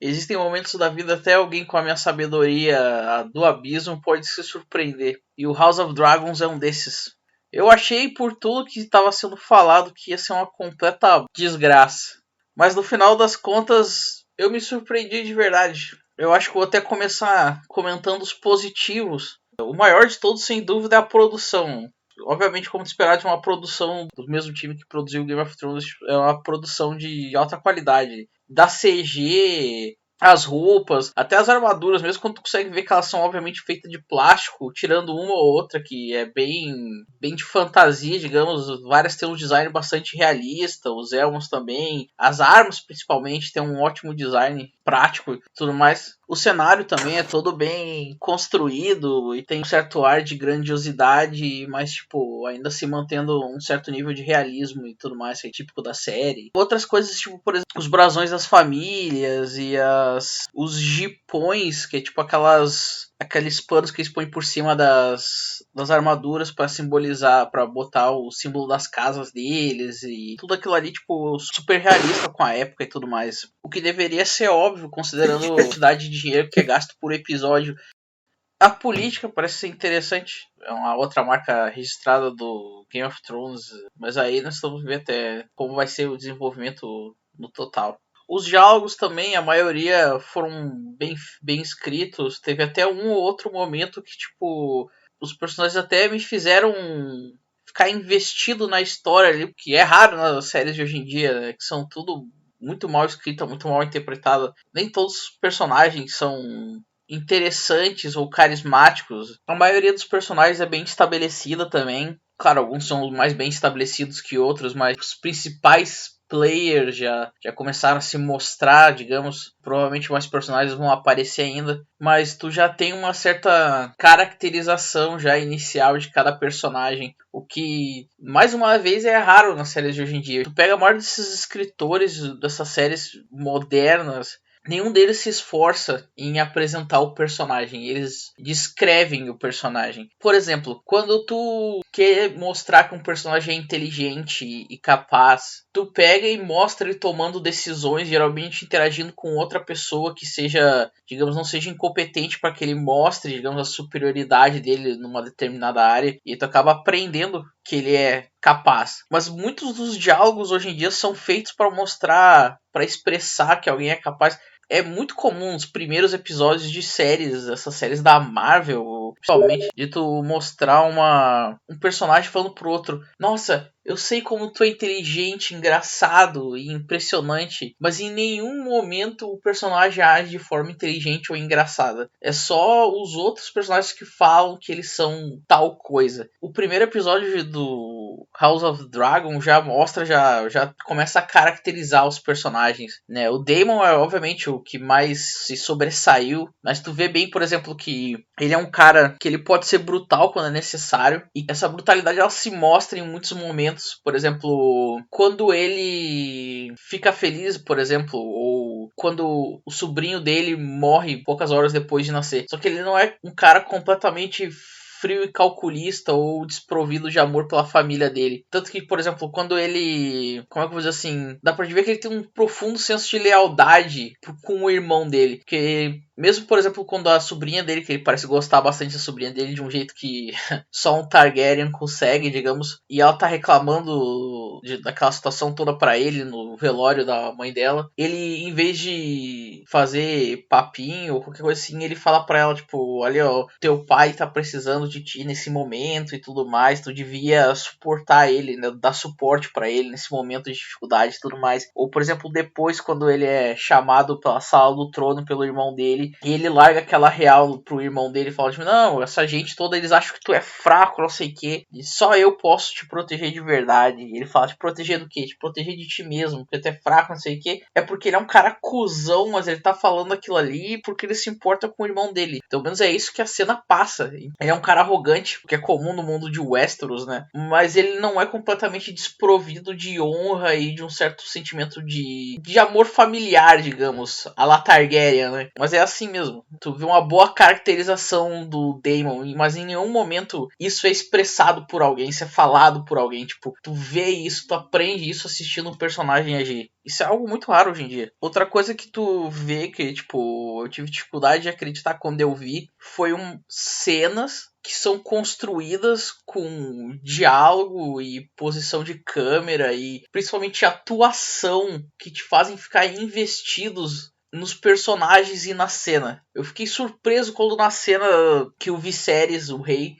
existem momentos da vida até alguém com a minha sabedoria do abismo pode se surpreender. E o House of Dragons é um desses. Eu achei por tudo que estava sendo falado que ia ser uma completa desgraça. Mas no final das contas, eu me surpreendi de verdade. Eu acho que vou até começar comentando os positivos. O maior de todos, sem dúvida, é a produção. Obviamente, como esperar de uma produção do mesmo time que produziu Game of Thrones, é uma produção de alta qualidade. Da CG, as roupas, até as armaduras, mesmo quando tu consegue ver que elas são obviamente feitas de plástico, tirando uma ou outra que é bem de fantasia, digamos, várias têm um design bastante realista, os elmos também, as armas principalmente têm um ótimo design prático e tudo mais. O cenário também é todo bem construído e tem um certo ar de grandiosidade, mas tipo, ainda se mantendo um certo nível de realismo e tudo mais, que é típico da série. Outras coisas, tipo, por exemplo, os brasões das famílias e os jipões, que é tipo aqueles panos que eles põem por cima das armaduras para simbolizar, para botar o símbolo das casas deles e tudo aquilo ali, tipo, super realista com a época e tudo mais. O que deveria ser óbvio, considerando a quantidade de dinheiro que é gasto por episódio. A política parece ser interessante, é uma outra marca registrada do Game of Thrones, mas aí nós estamos vendo até como vai ser o desenvolvimento no total. Os diálogos também, a maioria foram bem escritos. Teve até um ou outro momento que, tipo, os personagens até me fizeram ficar investido na história ali, que é raro nas séries de hoje em dia, né? Que são tudo muito mal escritas, muito mal interpretadas. Nem todos os personagens são interessantes ou carismáticos. A maioria dos personagens é bem estabelecida também. Claro, alguns são mais bem estabelecidos que outros, mas os principais players já começaram a se mostrar, digamos. Provavelmente mais personagens vão aparecer ainda, mas tu já tem uma certa caracterização já inicial de cada personagem, o que, mais uma vez, é raro nas séries de hoje em dia. Tu pega a maioria desses escritores dessas séries modernas, nenhum deles se esforça em apresentar o personagem, eles descrevem o personagem. Por exemplo, quando tu quer mostrar que um personagem é inteligente e capaz, tu pega e mostra ele tomando decisões, geralmente interagindo com outra pessoa que seja, digamos, não seja incompetente, para que ele mostre, digamos, a superioridade dele numa determinada área, e tu acaba aprendendo que ele é capaz. Mas muitos dos diálogos hoje em dia são feitos para mostrar, para expressar que alguém é capaz. É muito comum nos primeiros episódios de séries, essas séries da Marvel, principalmente, de tu mostrar um personagem falando pro outro: nossa, eu sei como tu é inteligente, engraçado e impressionante, mas em nenhum momento o personagem age de forma inteligente ou engraçada. É só os outros personagens que falam que eles são tal coisa. O primeiro episódio do House of Dragon já mostra, já começa a caracterizar os personagens, né? O Daemon é obviamente o que mais se sobressaiu, mas tu vê bem, por exemplo, que ele é um cara que ele pode ser brutal quando é necessário, e essa brutalidade ela se mostra em muitos momentos. Por exemplo, quando ele fica feliz, por exemplo, ou quando o sobrinho dele morre poucas horas depois de nascer. Só que ele não é um cara completamente frio e calculista ou desprovido de amor pela família dele. Tanto que, por exemplo, quando ele... Como é que eu vou dizer assim? Dá pra ver que ele tem um profundo senso de lealdade com o irmão dele. Porque mesmo, por exemplo, quando a sobrinha dele, que ele parece gostar bastante da sobrinha dele de um jeito que só um Targaryen consegue, digamos, e ela tá reclamando daquela situação toda pra ele no velório da mãe dela, ele, em vez de fazer papinho ou qualquer coisa assim, ele fala pra ela, tipo, olha, ó, teu pai tá precisando de ti nesse momento e tudo mais, tu devia suportar ele, né, dar suporte pra ele nesse momento de dificuldade e tudo mais. Ou, por exemplo, depois, quando ele é chamado pela sala do trono pelo irmão dele, e ele larga aquela real pro irmão dele e fala, tipo, não, essa gente toda, eles acham que tu é fraco, não sei o que, e só eu posso te proteger de verdade. E ele fala, te proteger do quê? Te proteger de ti mesmo, porque tu é fraco, não sei o que. É porque ele é um cara cuzão, mas ele tá falando aquilo ali porque ele se importa com o irmão dele. Pelo menos é isso que a cena passa. Ele é um cara arrogante, que é comum no mundo de Westeros, né? Mas ele não é completamente desprovido de honra e de um certo sentimento de amor familiar, digamos, a la Targaryen, né? Mas é assim mesmo. Tu vê uma boa caracterização do Damon, mas em nenhum momento isso é expressado por alguém, isso é falado por alguém. Tipo, tu vê isso, tu aprende isso assistindo um personagem agir. Isso é algo muito raro hoje em dia. Outra coisa que tu vê que, tipo, eu tive dificuldade de acreditar quando eu vi foi cenas que são construídas com diálogo e posição de câmera e principalmente atuação que te fazem ficar investidos nos personagens e na cena. Eu fiquei surpreso quando na cena que o Viserys, o rei,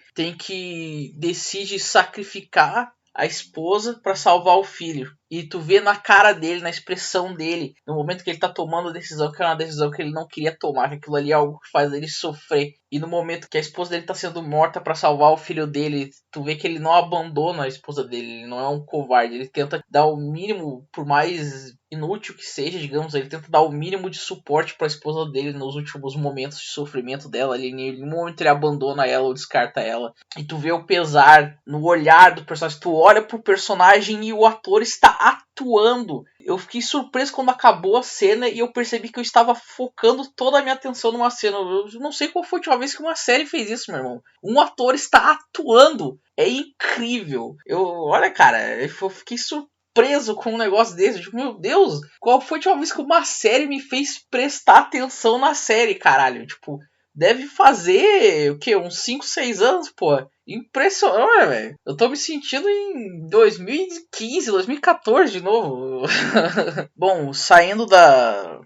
decide sacrificar a esposa para salvar o filho. E tu vê na cara dele, na expressão dele, no momento que ele tá tomando a decisão, que é uma decisão que ele não queria tomar, que aquilo ali é algo que faz ele sofrer. E no momento que a esposa dele tá sendo morta para salvar o filho dele, tu vê que ele não abandona a esposa dele, ele não é um covarde, ele tenta dar o mínimo, por mais inútil que seja, digamos, ele tenta dar o mínimo de suporte para a esposa dele nos últimos momentos de sofrimento dela. Em nenhum momento ele abandona ela ou descarta ela. E tu vê o pesar no olhar do personagem, tu olha pro personagem e o ator está atuando. Eu fiquei surpreso quando acabou a cena e eu percebi que eu estava focando toda a minha atenção numa cena. Eu não sei qual foi a última vez que uma série fez isso, meu irmão. Um ator está atuando. É incrível. Olha, cara, eu fiquei surpreso com um negócio desse. Tipo, meu Deus, qual foi a última vez que uma série me fez prestar atenção na série, caralho? Tipo, deve fazer, o quê? Uns 5, 6 anos, pô. Impressionante, velho. Eu tô me sentindo em 2015, 2014 de novo. Bom, saindo da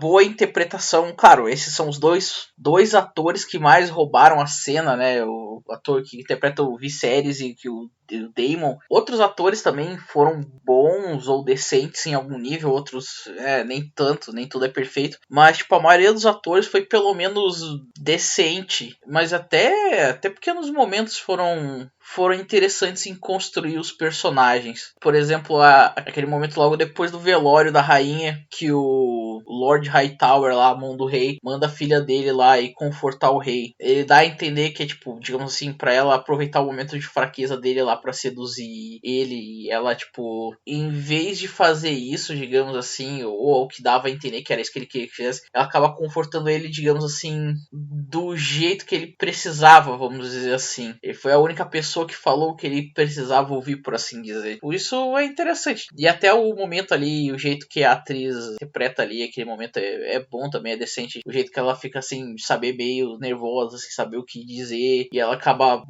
boa interpretação, claro, esses são os dois atores que mais roubaram a cena, né? O ator que interpreta o Viserys e que o Damon. Outros atores também foram bons ou decentes em algum nível, outros nem tanto, nem tudo é perfeito. Mas tipo, a maioria dos atores foi pelo menos decente. Mas até pequenos momentos foram interessantes em construir os personagens. Por exemplo, aquele momento logo depois do velório da rainha, que o Lord Hightower lá, a mão do rei, manda a filha dele lá e confortar o rei. Ele dá a entender que é tipo, digamos assim, pra ela aproveitar o momento de fraqueza dele lá pra seduzir ele. E ela, tipo, em vez de fazer isso, digamos assim, ou o que dava a entender que era isso que ele queria que fizesse, ela acaba confortando ele, digamos assim, do jeito que ele precisava, vamos dizer assim. Ele foi a única pessoa que falou que ele precisava ouvir, por assim dizer. Por isso é interessante. E até o momento ali, o jeito que a atriz interpreta ali, aquele momento é bom também, é decente. O jeito que ela fica assim, saber meio nervosa, sem saber o que dizer. E ela acaba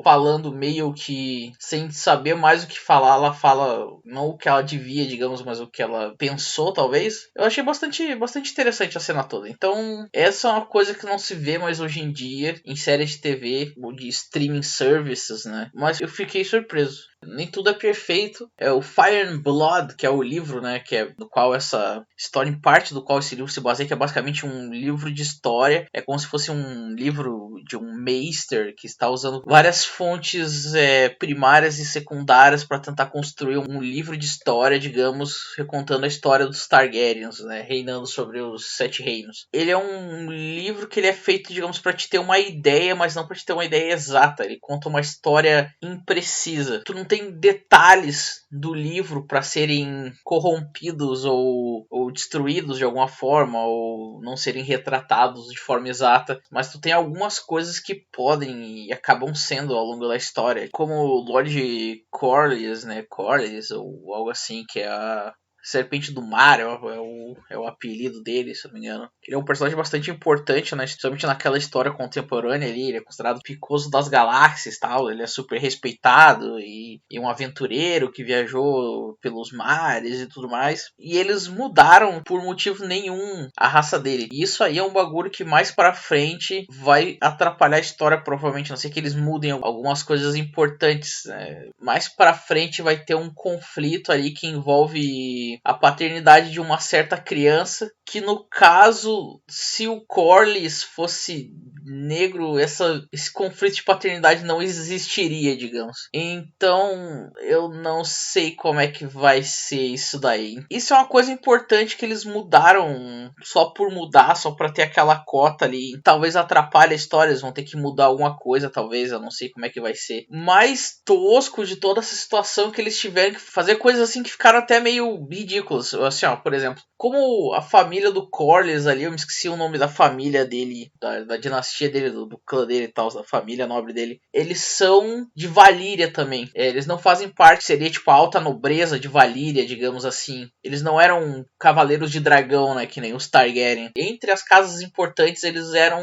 falando meio que sem saber mais o que falar. Ela fala não o que ela devia, digamos, mas o que ela pensou, talvez. Eu achei bastante interessante a cena toda. Então, essa é uma coisa que não se vê mais hoje em dia em séries de TV ou de streaming services, né? Mas eu fiquei surpreso. Nem tudo é perfeito. É o Fire and Blood, que é o livro, né? Que é do qual essa história, em parte do qual esse livro se baseia, que é basicamente um livro de história. É como se fosse um livro de um Meister que está usando várias fontes primárias e secundárias para tentar construir um livro de história, digamos, recontando a história dos Targaryens, né? Reinando sobre os 7 reinos. Ele é um livro que ele é feito, digamos, para te ter uma ideia, mas não para te ter uma ideia exata. Ele conta uma história imprecisa. Tu não tem detalhes do livro para serem corrompidos ou destruídos de alguma forma, ou não serem retratados de forma exata, mas tu tem algumas coisas que podem e acabam sendo ao longo da história, como o Lord Corlys, né? Corlys ou algo assim, que é a Serpente do Mar, é o apelido dele, se eu não me engano. Ele é um personagem bastante importante, né? Principalmente naquela história contemporânea ali. Ele é considerado o picoso das galáxias e tal. Ele é super respeitado e um aventureiro que viajou pelos mares e tudo mais. E eles mudaram por motivo nenhum a raça dele. E isso aí é um bagulho que mais pra frente vai atrapalhar a história, provavelmente. A não sei que eles mudem algumas coisas importantes, né? Mais pra frente vai ter um conflito ali que envolve a paternidade de uma certa criança, que no caso, se o Corlys fosse negro, esse conflito de paternidade não existiria, digamos. Então, eu não sei como é que vai ser isso daí. Isso é uma coisa importante que eles mudaram só por mudar, só pra ter aquela cota ali. Talvez atrapalhe a história, eles vão ter que mudar alguma coisa, talvez, eu não sei como é que vai ser. Mais tosco de toda essa situação que eles tiveram que fazer coisas assim que ficaram até meio ridículas. Assim, ó, por exemplo, como a família do Corlys ali, eu me esqueci o nome da família dele, da dinastia dele, do clã dele e tal, da família nobre dele, eles são de Valíria também. Eles não fazem parte, seria tipo a alta nobreza de Valíria, digamos assim. Eles não eram cavaleiros de dragão, né, que nem os Targaryen. Entre as casas importantes, eles eram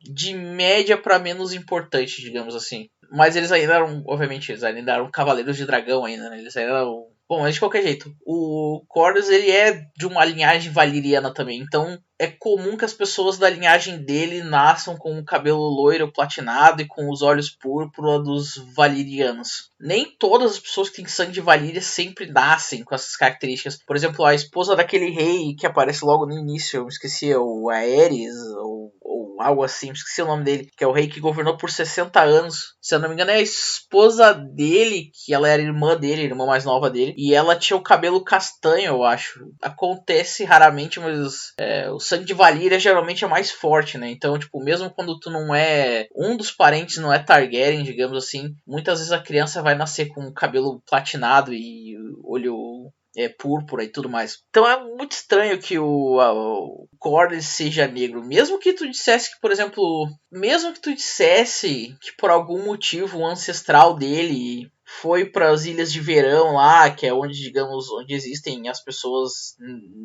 de média para menos importantes, digamos assim. Mas eles ainda eram, obviamente, eles ainda eram cavaleiros de dragão ainda, né? Eles ainda eram... Bom, mas de qualquer jeito, o Corlys, ele é de uma linhagem valiriana também, então é comum que as pessoas da linhagem dele nasçam com o cabelo loiro platinado e com os olhos púrpura dos valirianos. Nem todas as pessoas que têm sangue de Valíria sempre nascem com essas características. Por exemplo, a esposa daquele rei que aparece logo no início, eu me esqueci, o Aerys, ou algo assim, esqueci o nome dele, que é o rei que governou por 60 anos. Se eu não me engano, é a esposa dele, que ela era irmã dele, irmã mais nova dele, e ela tinha o cabelo castanho, eu acho. Acontece raramente, mas o sangue de Valíria geralmente é mais forte, né? Então, tipo, mesmo quando tu não é... um dos parentes não é Targaryen, digamos assim, muitas vezes a criança vai nascer com o cabelo platinado e olho... púrpura e tudo mais. Então é muito estranho que o Corlys seja negro. Mesmo que tu dissesse que, por exemplo... mesmo que tu dissesse que por algum motivo o ancestral dele foi para as Ilhas de Verão lá, que é onde, digamos, onde existem as pessoas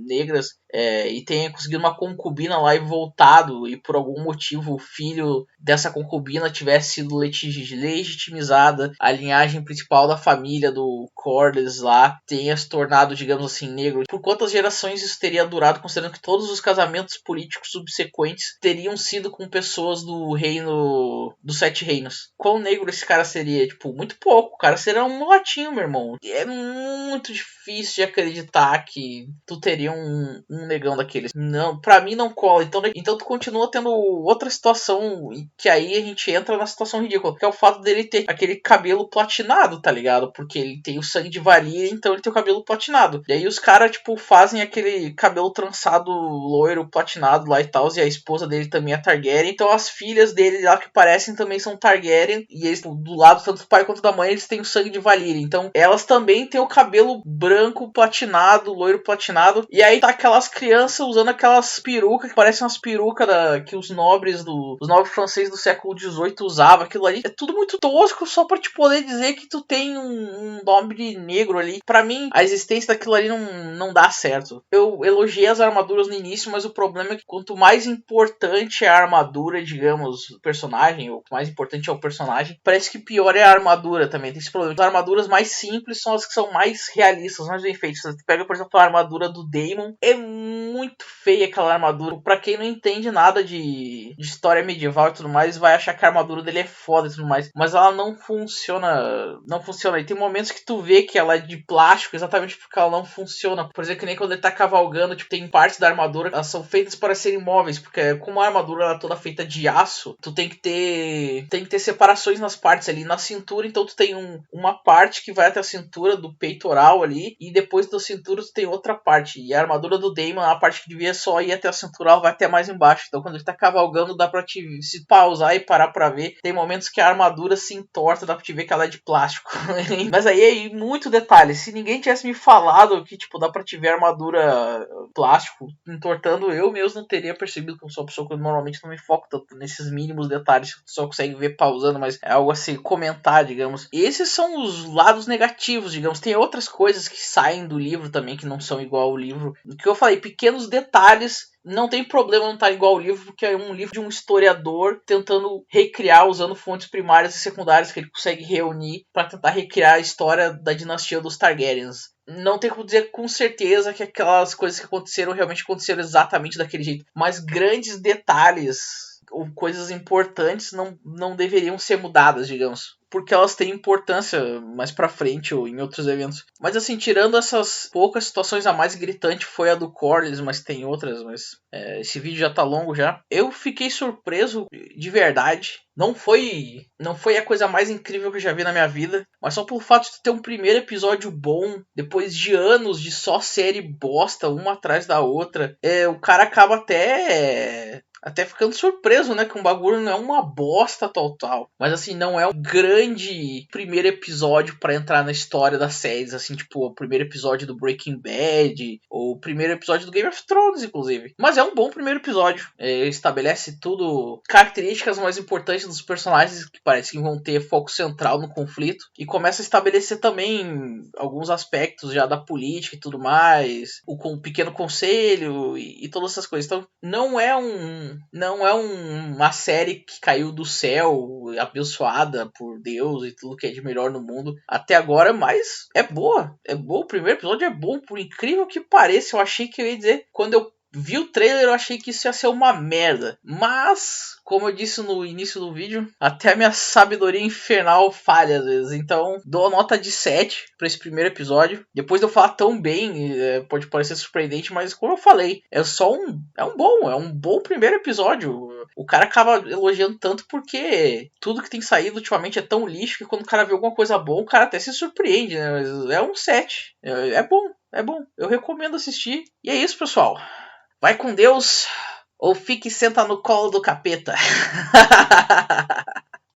negras, e tenha conseguido uma concubina lá e voltado, e por algum motivo o filho dessa concubina tivesse sido legitimizada, a linhagem principal da família do Corlys lá tenha se tornado, digamos assim, negro. Por quantas gerações isso teria durado, considerando que todos os casamentos políticos subsequentes teriam sido com pessoas do reino dos Sete Reinos? Quão negro esse cara seria? Tipo, muito pouco. O cara seria um mulatinho, meu irmão. É muito difícil de acreditar que tu teria um negão daqueles. Não, pra mim não cola. Então tu continua tendo outra situação, que aí a gente entra na situação ridícula, que é o fato dele ter aquele cabelo platinado, tá ligado? Porque ele tem o sangue de Valíria, então ele tem o cabelo platinado. E aí os caras, tipo, fazem aquele cabelo trançado, loiro, platinado lá e tal, e a esposa dele também é Targaryen. Então as filhas dele lá que parecem também são Targaryen, e eles, do lado tanto do pai quanto da mãe, eles têm o sangue de Valíria. Então elas também têm o cabelo branco, platinado, loiro platinado. E aí tá aquelas crianças usando aquelas perucas que parecem umas perucas que os nobres franceses do século XVIII usavam. Aquilo ali é tudo muito tosco só pra te poder dizer que tu tem um nobre negro ali. Pra mim, a existência daquilo ali não dá certo. Eu elogiei as armaduras no início, mas o problema é que quanto mais importante é a armadura, digamos, do personagem, ou mais importante é o personagem, parece que pior é a armadura também. Tem esse problema. As armaduras mais simples são as que são mais realistas, mais bem feitas. Você pega, por exemplo, a armadura do Daemon. É muito feia aquela armadura. Pra quem não entende nada de história medieval e tudo mais, vai achar que a armadura dele é foda e tudo mais. Mas ela não funciona. Não funciona. E tem momentos que tu vê que ela é de plástico exatamente porque ela não funciona. Por exemplo, que nem quando ele tá cavalgando, tipo, tem partes da armadura, elas são feitas para serem móveis. Porque como a armadura ela é toda feita de aço, tu tem que ter separações nas partes ali. Na cintura, então tu tem uma parte que vai até a cintura do peitoral ali, e depois da cintura tu tem outra parte. E a armadura do Daemon, a parte que devia só ir até a cintura, ela vai até mais embaixo. Então quando ele tá cavalgando, dá pra te se pausar e parar pra ver. Tem momentos que a armadura se entorta, dá pra te ver que ela é de plástico. Mas aí muito detalhe. Se ninguém tivesse me falado que, tipo, dá pra te ver a armadura plástico entortando, eu mesmo não teria percebido, como sou uma pessoa que normalmente não me foco tanto nesses mínimos detalhes, que tu só consegue ver pausando, mas é algo a se comentar, digamos. Esses são os lados negativos, digamos. Tem outras coisas que saem do livro também, que não são igual ao livro. O que eu falei, pequenos detalhes. Não tem problema não estar igual ao livro, porque é um livro de um historiador tentando recriar, usando fontes primárias e secundárias que ele consegue reunir para tentar recriar a história da dinastia dos Targaryens. Não tem como dizer com certeza que aquelas coisas que aconteceram realmente aconteceram exatamente daquele jeito, mas grandes detalhes ou coisas importantes não deveriam ser mudadas, digamos, porque elas têm importância mais pra frente ou em outros eventos. Mas assim, tirando essas poucas situações, a mais gritante foi a do Corlys, mas tem outras, mas esse vídeo já tá longo já. Eu fiquei surpreso de verdade. Não foi a coisa mais incrível que eu já vi na minha vida, mas só pelo fato de ter um primeiro episódio bom, depois de anos de só série bosta, uma atrás da outra, o cara acaba até até ficando surpreso, né, que um bagulho não é uma bosta total. Mas assim, não é um grande primeiro episódio pra entrar na história das séries, assim, tipo, o primeiro episódio do Breaking Bad, ou o primeiro episódio do Game of Thrones, inclusive. Mas é um bom primeiro episódio. Estabelece tudo, características mais importantes dos personagens, que parece que vão ter foco central no conflito, e começa a estabelecer também alguns aspectos já da política e tudo mais, o pequeno conselho e todas essas coisas. Então não é uma série que caiu do céu, abençoada por Deus e tudo que é de melhor no mundo até agora, mas é boa. É boa, o primeiro episódio é bom, por incrível que pareça. Eu achei que eu ia dizer, quando eu vi o trailer, eu achei que isso ia ser uma merda. Mas, como eu disse no início do vídeo, até a minha sabedoria infernal falha às vezes. Então, dou a nota de 7 para esse primeiro episódio. Depois de eu falar tão bem, pode parecer surpreendente, mas como eu falei, é um bom primeiro episódio. O cara acaba elogiando tanto porque tudo que tem saído ultimamente é tão lixo que quando o cara vê alguma coisa boa, o cara até se surpreende, né? Mas é um 7. É bom, é bom. Eu recomendo assistir. E é isso, pessoal. Vai com Deus ou fique e senta no colo do capeta.